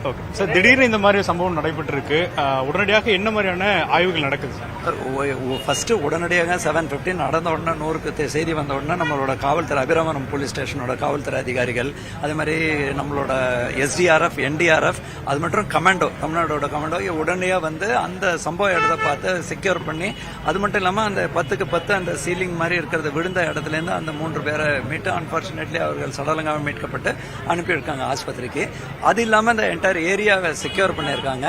Okay sir, திடீர்னு இந்த மாதிரி சம்பவம் நடைபெற்று இருக்கு. உடனடியாக என்ன மாதிரியான ஆய்வுகள் நடக்குது சார்? ஃபர்ஸ்ட் உடனடியாக 7:15 நடந்த உடனே 100க்கு செய்தி வந்த உடனே நம்மளோட காவல்துறை அபிராமரம் போலீஸ் ஸ்டேஷனோட காவல்துறை அதிகாரிகள், அதே மாதிரி நம்மளோட SDRF, NDRF, அது மட்டும் கமாண்டோ, தமிழ்நாடோட கமாண்டோ உடனடியாக வந்து அந்த சம்பவ இடத்தை பார்த்து செக்யூர் பண்ணி, அது மட்டும் இல்லாமல் அந்த 10க்கு 10 அந்த சீலிங் மாதிரி இருக்கிறத விழுந்த இடத்துல இருந்து அந்த 3 பேரை மீட்டு அன்பார்ச்சுனேட்லி அவர்கள் சடலங்காக மீட்கப்பட்டு அனுப்பியிருக்காங்க ஆஸ்பத்திரிக்கு. அது இல்லாமல் இந்த என்டையர் ஏரியாவை செக்யூர் பண்ணியிருக்காங்க.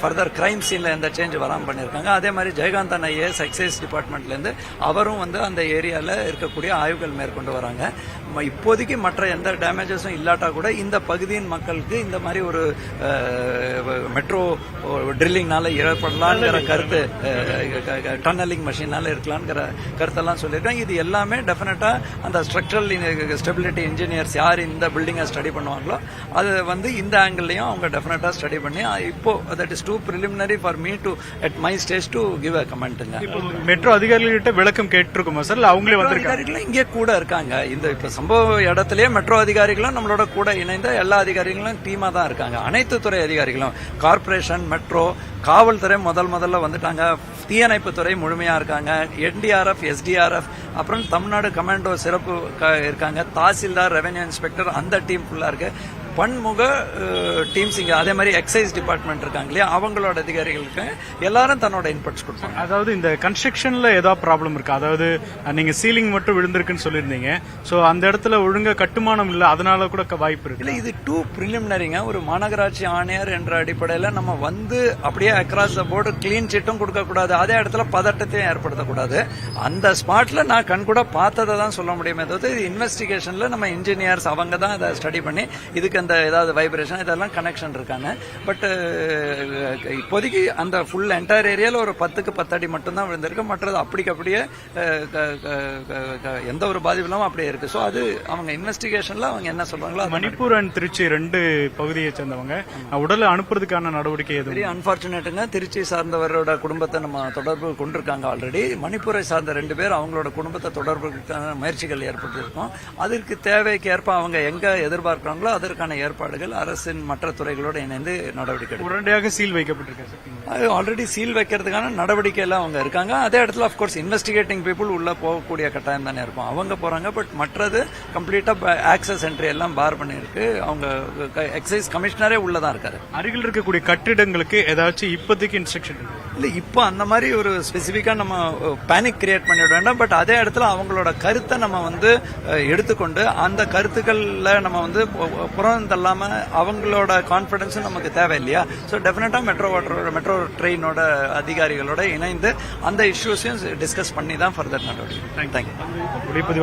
ஃபர்தர் கிரைம் சீன்ல எந்த சேஞ்ச் வராமல் பண்ணியிருக்காங்க. அதே மாதிரி ஜெயகாந்தன் ஐஏஎஸ் எக்ஸைஸ் டிபார்ட்மெண்ட்லேருந்து அவரும் வந்து அந்த ஏரியாவில் இருக்கக்கூடிய ஆய்வுகள் மேற்கொண்டு வராங்க. இப்போதைக்கு மற்ற எந்த டேமேஜஸும் இல்லாட்டா கூட இந்த பகுதியின் மக்களுக்கு இந்த மாதிரி ஒரு மெட்ரோ ட்ரில்லிங்னால ஏற்படலாங்கிற கருத்து, டன்னலிங் மெஷினால இருக்கலாம்ங்கிற கருத்தெல்லாம் சொல்லியிருக்காங்க. இது எல்லாமே டெஃபினட்டா அந்த ஸ்ட்ரக்சரல் ஸ்டெபிலிட்டி இன்ஜினியர்ஸ் யார் இந்த பில்டிங்கை ஸ்டடி பண்ணுவாங்களோ அது வந்து இந்த ஆங்கிள்லையும் அவங்க டெஃபினட்டா ஸ்டடி பண்ணி இப்போ that is too preliminary for me to at my stage to give a கமெண்ட்டுங்க. மெட்ரோ அதிகாரிகள்கிட்ட விளக்கம் கேட்டிருக்குமா சார்? அவங்களே வந்திருக்காங்க, இங்கே கூட இருக்காங்க. இந்த இப்ப சம்பவ இடத்திலேயே மெட்ரோ அதிகாரிகளும் நம்மளோட கூட இணைந்த எல்லா அதிகாரிகளும் டீமா தான் இருக்காங்க. அனைத்து துறை அதிகாரிகளும், கார்பரேஷன், மெட்ரோ, காவல்துறை முதல்ல வந்துட்டாங்க. தீயணைப்புத்துறை முழுமையா இருக்காங்க. NDRF, SDRF, அப்புறம் தமிழ்நாடு கமாண்டோ சிறப்பு இருக்காங்க. தாசில்தார், ரெவென்யூ இன்ஸ்பெக்டர், அந்த டீம் ஃபுல்லா இருக்கு. பன்முக டீம்ஸ் இங்க, அதே மாதிரி எக்ஸைஸ் டிபார்ட்மெண்ட் இருக்காங்க இல்லையா, அவங்களோட அதிகாரிகளுக்கு எல்லாரும் தன்னோட இன்புட்ஸ் கொடுப்பாங்க. அதாவது இந்த கன்ஸ்ட்ரக்ஷன்ல ஏதாவது ப்ராப்ளம் இருக்கு? அதாவது நீங்க சீலிங் மட்டும் விழுந்திருக்குன்னு சொல்லியிருந்தீங்க. சோ அந்த இடத்துல ஒழுங்கா கட்டுமானம் இல்ல, அதனால கூட வாய்ப்பு இருக்கு. இல்ல, இது டூ பிரிலிமினரிங்க. ஒரு மாநகராட்சி ஆணையர் என்ற அடிப்படையில் நம்ம வந்து அப்படியே அக்ராஸ் த போர்டு கிளீன் சிட்டும் கொடுக்க கூடாது, அதே இடத்துல பதட்டத்தையும் ஏற்படுத்தக்கூடாது. அந்த ஸ்பாட்ல நான் கண் கூட பார்த்ததை தான் சொல்ல முடியுமே தவிர, இது இன்வெஸ்டிகேஷன்ல நம்ம இன்ஜினியர்ஸ் அவங்க தான் இதை ஸ்டடி பண்ணி இதுக்கு அந்த ஏதாவது வைப்ரேஷன் இதெல்லாம் கனெக்ஷன் இருக்காங்க. பட் இப்போதைக்கு அந்த ஃபுல் என்டையர் ஏரியால ஒரு 10க்கு 10 அடி மட்டும் தான் விழுந்திருக்கு. மற்றது அப்படியே எந்த ஒரு பாதிப்பு இல்லாமல் அப்படியே இருக்கு. ஸோ அது அவங்க இன்வெஸ்டிகேஷன்ல அவங்க என்ன சொல்றாங்களோ. மணிப்பூர் அண்ட் திருச்சி 2 பகுதியை சேர்ந்தவங்க உடலை அனுப்புறதுக்கான நடவடிக்கை வெரி அன்பார்ச்சுனேட்டுங்க. திருச்சி சார்ந்தவரோட குடும்பத்தை நம்ம தொடர்பு கொண்டிருக்காங்க ஆல்ரெடி. மணிப்பூரை சார்ந்த 2 பேர் அவங்களோட குடும்பத்தை தொடர்புக்கான முயற்சிகள் ஏற்பட்டிருக்கும். அதற்கு தேவைக்கு ஏற்ப அவங்க எங்க எதிர்பார்க்கிறாங்களோ அதற்கான ஏற்பாடுகள் அரசின் மற்ற துறைகளோடு இணைந்து நடவடிக்கை. உடனடியாக சீல் வைக்கப்பட்டிருக்கு. ஆல்ரெடி சீல் வைக்கிறதுக்கான நடவடிக்கை எல்லாம் அவங்க இருக்காங்க. அதே இடத்துல அப்கோர்ஸ் இன்வெஸ்டிகேட்டிங் பீப்புள் உள்ள போகக்கூடிய கட்டாயம் தானே இருக்கும், அவங்க போறாங்க. பட் மற்றது கம்ப்ளீட்டா ஆக்சஸ் என்ட்ரி எல்லாம் பார் பண்ணிருக்கு. அவங்க எக்ஸைஸ் கமிஷனரே உள்ளதான் இருக்காரு. அருகில் இருக்கக்கூடிய கட்டிடங்களுக்கு ஏதாச்சும் இப்போதைக்கு இன்ஸ்ட்ரக்ஷன் இல்ல, இப்போ அந்த மாதிரி ஒரு ஸ்பெசிபிக்கா நம்ம பேனிக் கிரியேட் பண்ணிட வேண்டாம். பட் அதே இடத்துல அவங்களோட கருத்தை நம்ம வந்து எடுத்துக்கொண்டு அந்த கருத்துக்கள்ல நம்ம வந்து புறம் தள்ளாம அவங்களோட கான்பிடன்ஸும் நமக்கு தேவை இல்லையா. ஸோ டெஃபினட்டா மெட்ரோ ட்ரெயினோட அதிகாரிகளோட இணைந்து அந்த இஷ்யூஸையும் டிஸ்கஸ் பண்ணி தான் ஃபர்தர் நடவடிக்கை. தேங்க்யூ.